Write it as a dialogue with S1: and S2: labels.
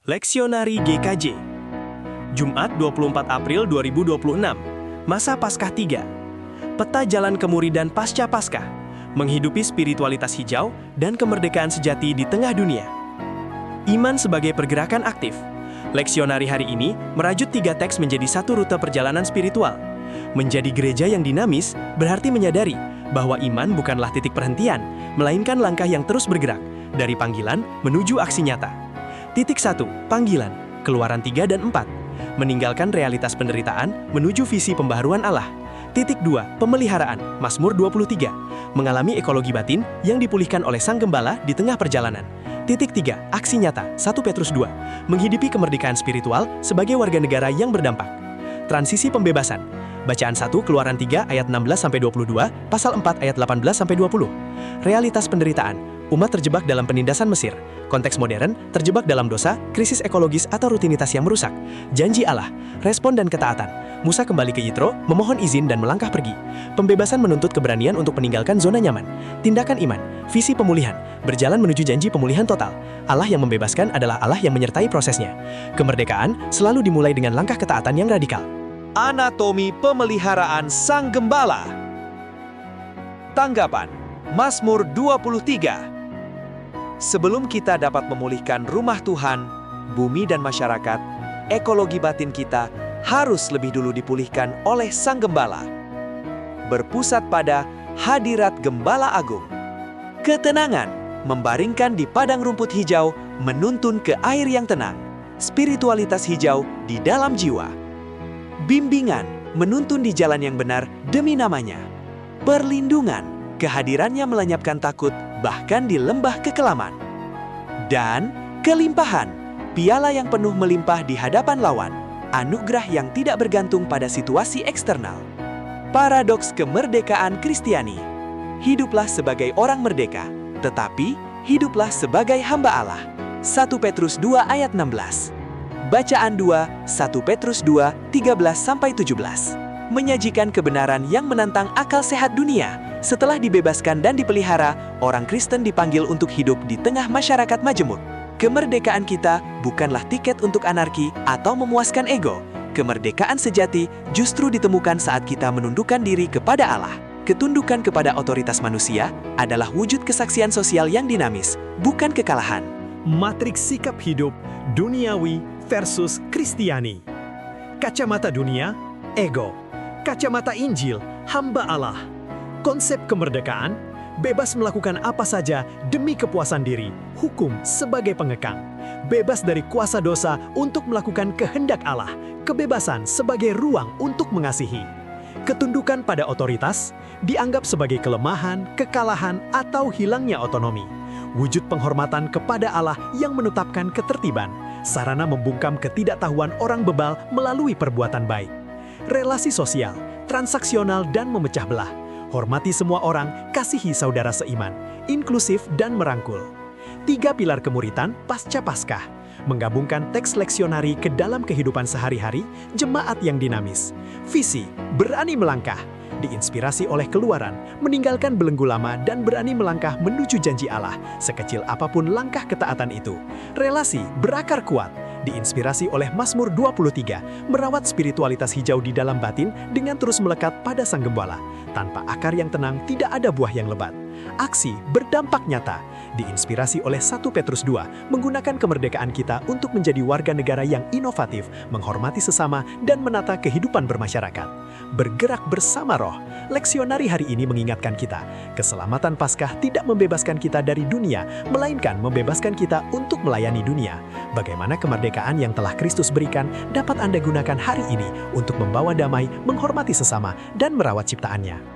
S1: Leksionari GKJ Jumat 24 April 2026 Masa Paskah 3 Peta Jalan Kemuridan Pasca Paskah Menghidupi spiritualitas hijau dan kemerdekaan sejati di tengah dunia. Iman sebagai pergerakan aktif. Leksionari hari ini merajut 3 teks menjadi satu rute perjalanan spiritual. Menjadi gereja yang dinamis berarti menyadari bahwa iman bukanlah titik perhentian, melainkan langkah yang terus bergerak dari panggilan menuju aksi nyata. Titik 1. Panggilan. Keluaran 3 dan 4. Meninggalkan realitas penderitaan menuju visi pembaharuan Allah. Titik 2. Pemeliharaan. Mazmur 23. Mengalami ekologi batin yang dipulihkan oleh Sang Gembala di tengah perjalanan. Titik 3. Aksi nyata. 1 Petrus 2. Menghidupi kemerdekaan spiritual sebagai warga negara yang berdampak. Transisi pembebasan. Bacaan 1 Keluaran 3 ayat 16-22, pasal 4 ayat 18-20. Realitas penderitaan. Umat terjebak dalam penindasan Mesir. Konteks modern, terjebak dalam dosa, krisis ekologis atau rutinitas yang merusak. Janji Allah, respon dan ketaatan. Musa kembali ke Yitro, memohon izin dan melangkah pergi. Pembebasan menuntut keberanian untuk meninggalkan zona nyaman. Tindakan iman, visi pemulihan, berjalan menuju janji pemulihan total. Allah yang membebaskan adalah Allah yang menyertai prosesnya. Kemerdekaan selalu dimulai dengan langkah ketaatan yang radikal.
S2: Anatomi pemeliharaan Sang Gembala. Tanggapan Mazmur 23. Sebelum kita dapat memulihkan rumah Tuhan, bumi dan masyarakat, ekologi batin kita harus lebih dulu dipulihkan oleh Sang Gembala. Berpusat pada hadirat Gembala Agung. Ketenangan, membaringkan di padang rumput hijau, menuntun ke air yang tenang. Spiritualitas hijau di dalam jiwa. Bimbingan, menuntun di jalan yang benar demi namanya. Perlindungan, kehadirannya melenyapkan takut bahkan di lembah kekelaman. Dan kelimpahan, piala yang penuh melimpah di hadapan lawan, anugerah yang tidak bergantung pada situasi eksternal. Paradoks kemerdekaan Kristiani. Hiduplah sebagai orang merdeka, tetapi hiduplah sebagai hamba Allah. 1 Petrus 2 ayat 16. Bacaan 2, 1 Petrus 2, 13-17. Menyajikan kebenaran yang menantang akal sehat dunia. Setelah dibebaskan dan dipelihara, orang Kristen dipanggil untuk hidup di tengah masyarakat majemuk. Kemerdekaan kita bukanlah tiket untuk anarki atau memuaskan ego. Kemerdekaan sejati justru ditemukan saat kita menundukkan diri kepada Allah. Ketundukan kepada otoritas manusia adalah wujud kesaksian sosial yang dinamis, bukan kekalahan.
S3: Matriks sikap hidup duniawi versus Kristiani. Kacamata dunia, ego. Kacamata Injil, hamba Allah. Konsep kemerdekaan, bebas melakukan apa saja demi kepuasan diri, hukum sebagai pengekang. Bebas dari kuasa dosa untuk melakukan kehendak Allah, kebebasan sebagai ruang untuk mengasihi. Ketundukan pada otoritas dianggap sebagai kelemahan, kekalahan, atau hilangnya otonomi. Wujud penghormatan kepada Allah yang menetapkan ketertiban, sarana membungkam ketidaktahuan orang bebal melalui perbuatan baik. Relasi sosial, transaksional dan memecah belah. Hormati semua orang, kasihi saudara seiman, inklusif dan merangkul. 3 pilar kemuritan pasca Paskah. Menggabungkan teks leksionari ke dalam kehidupan sehari-hari, jemaat yang dinamis. Visi, berani melangkah. Diinspirasi oleh Keluaran, meninggalkan belenggu lama dan berani melangkah menuju janji Allah, sekecil apapun langkah ketaatan itu. Relasi, berakar kuat. Diinspirasi oleh Mazmur 23, merawat spiritualitas hijau di dalam batin dengan terus melekat pada Sang Gembala. Tanpa akar yang tenang, tidak ada buah yang lebat. Aksi berdampak nyata. Diinspirasi oleh 1 Petrus 2, menggunakan kemerdekaan kita untuk menjadi warga negara yang inovatif, menghormati sesama, dan menata kehidupan bermasyarakat. Bergerak bersama roh. Leksionari hari ini mengingatkan kita, keselamatan Paskah tidak membebaskan kita dari dunia, melainkan membebaskan kita untuk melayani dunia. Bagaimana kemerdekaan yang telah Kristus berikan dapat Anda gunakan hari ini untuk membawa damai, menghormati sesama, dan merawat ciptaannya.